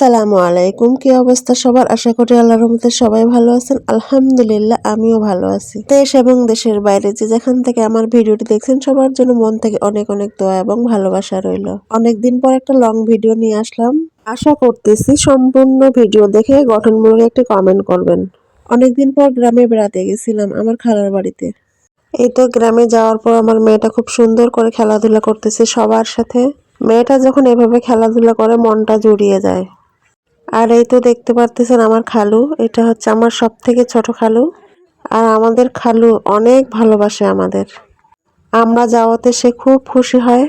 আসসালামু আলাইকুম। কি অবস্থা সবার? আশা করি আল্লাহর রহমতে সবাই ভালো আছেন। আলহামদুলিল্লাহ আমিও ভালো আছি। দেশ এবং দেশের বাইরে যে যেখান থেকে আমার ভিডিওটি দেখছেন সবার জন্য মন থেকে অনেক অনেক দোয়া এবং ভালোবাসা রইল। অনেকদিন পর একটা লং ভিডিও নিয়ে আসলাম। আশা করতেছি সম্পূর্ণ ভিডিও দেখে গঠনমূলক একটি কমেন্ট করবেন। অনেকদিন পর গ্রামে বেড়াতে গেছিলাম আমার খালার বাড়িতে। এই তো গ্রামে যাওয়ার পর আমার মেয়েটা খুব সুন্দর করে খেলাধুলা করতেছে সবার সাথে। মেয়েটা যখন এভাবে খেলাধুলা করে মনটা জুড়িয়ে যায়। আর এই তো দেখতে পারতেছেন আমার খালু, এটা হচ্ছে আমার সব থেকে ছোট খালু। আর আমাদের খালু অনেক ভালোবাসে আমাদের। আমরা যাওয়াতে সে খুব খুশি হয়।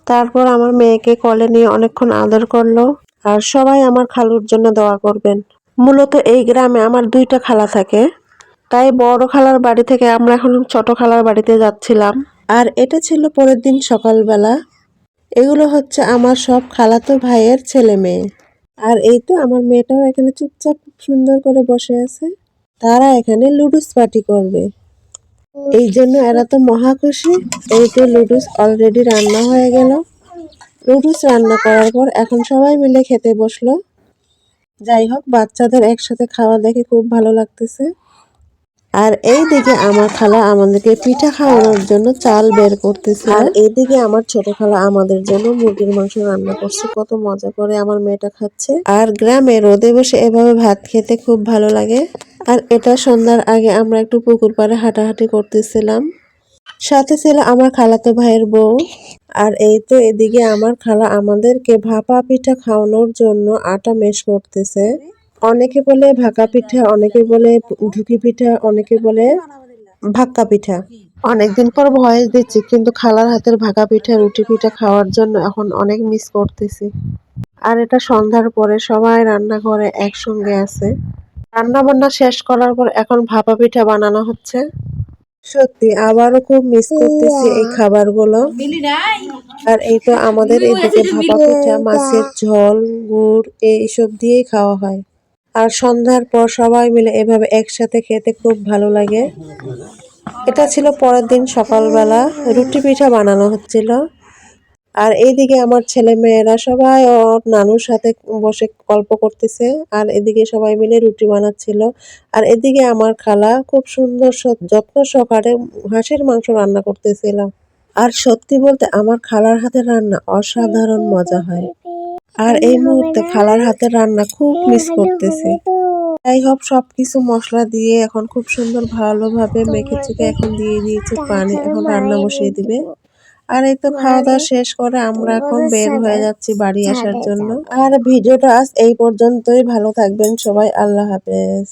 তারপর আমার মেয়েকে কোলে নিয়ে অনেকক্ষণ আদর করলো। আর সবাই আমার খালুর জন্য দোয়া করবেন। মূলত এই গ্রামে আমার দুইটা খালা থাকে, তাই বড় খালার বাড়ি থেকে আমরা এখন ছোট খালার বাড়িতে যাচ্ছিলাম। আর এটা ছিল পরের দিন সকালবেলা। এগুলো হচ্ছে আমার সব খালাতো ভাইয়ের ছেলে মেয়ে। আর এই তো আমার মেয়েটাও এখানে চুপচাপ খুব সুন্দর করে বসে আছে। তারা এখানে লুডুস পার্টি করবে, এই জন্য এরা তো মহা খুশি। এই তো লুডুস অলরেডি রান্না হয়ে গেল। লুডুস রান্না করার পর এখন সবাই মিলে খেতে বসলো। যাই হোক, বাচ্চাদের একসাথে খাওয়া দেখে খুব ভালো লাগতেছে। আর এইদিকে আমার খালা আমাদেরকে পিঠা খাওয়ানোর জন্য চাল বের করতেছে। আর এইদিকে আমার ছোট খালা আমাদের জন্য মুরগির মাংস রান্না করছে। কত মজা করে আমার মেয়েটা খাচ্ছে। আর গ্রামে রোদে বসে এভাবে ভাত খেতে খুব ভালো লাগে। আর এটা সন্ধ্যার আগে আমরা একটু পুকুর পাড়ে হাঁটাহাঁটি করতেছিলাম। সাথে ছিল আমার খালাতো ভাইয়ের বউ। আর এই তো এদিকে আমার খালা আমাদেরকে ভাপা পিঠা খাওয়ানোর জন্য আটা মেশ করতেছে। অনেকে বলে ভাকা পিঠা, অনেকে বলে ঢুকি পিঠা, অনেকে বলে ভাক্কা পিঠা। অনেকদিন পর ভয়েস দিচ্ছি, কিন্তু খালার হাতের ভাকা পিঠা রুটি পিঠা খাওয়ার জন্য এখন অনেক মিস করতেছি। আর এটা সন্ধ্যার পরে সবাই রান্নাঘরে একসঙ্গে আছে। রান্না বান্না শেষ করার পর এখন ভাপা পিঠা বানানো হচ্ছে। সত্যি আবারও খুব মিস করতেছি এই খাবারগুলো। আর এই তো আমাদের এদিকে ভাপা পিঠা, মাছের ঝোল, গুড় এইসব দিয়েই খাওয়া হয়। আর সন্ধ্যার পর সবাই মিলে এভাবে একসাথে খেতে খুব ভালো লাগে। এটা ছিল পরের দিন সকালবেলা, রুটি পিঠা বানানো হচ্ছিল। আর এইদিকে আমার ছেলে মেয়েরা সবাই ওর নানুর সাথে বসে গল্প করতেছে। আর এদিকে সবাই মিলে রুটি বানাচ্ছিল। আর এদিকে আমার খালা খুব সুন্দর যত্ন সহকারে হাঁসের মাংস রান্না করতেছিল। আর সত্যি বলতে আমার খালার হাতের রান্না অসাধারণ মজা হয়। আর এই মুহূর্তে খালার হাতের রান্না খুব মিস করতেছি। যাই হোক, সবকিছু মশলা দিয়ে এখন খুব সুন্দর ভালোভাবে মেখে চুকে এখন দিয়ে দিয়েছে পানি, এখন রান্না বসিয়ে দিবে। আর এই তো খাওয়া দাওয়া শেষ করে আমরা এখন বের হয়ে যাচ্ছি বাড়ি আসার জন্য। আর ভিডিওটা আজ এই পর্যন্তই। ভালো থাকবেন সবাই, আল্লাহ হাফেজ।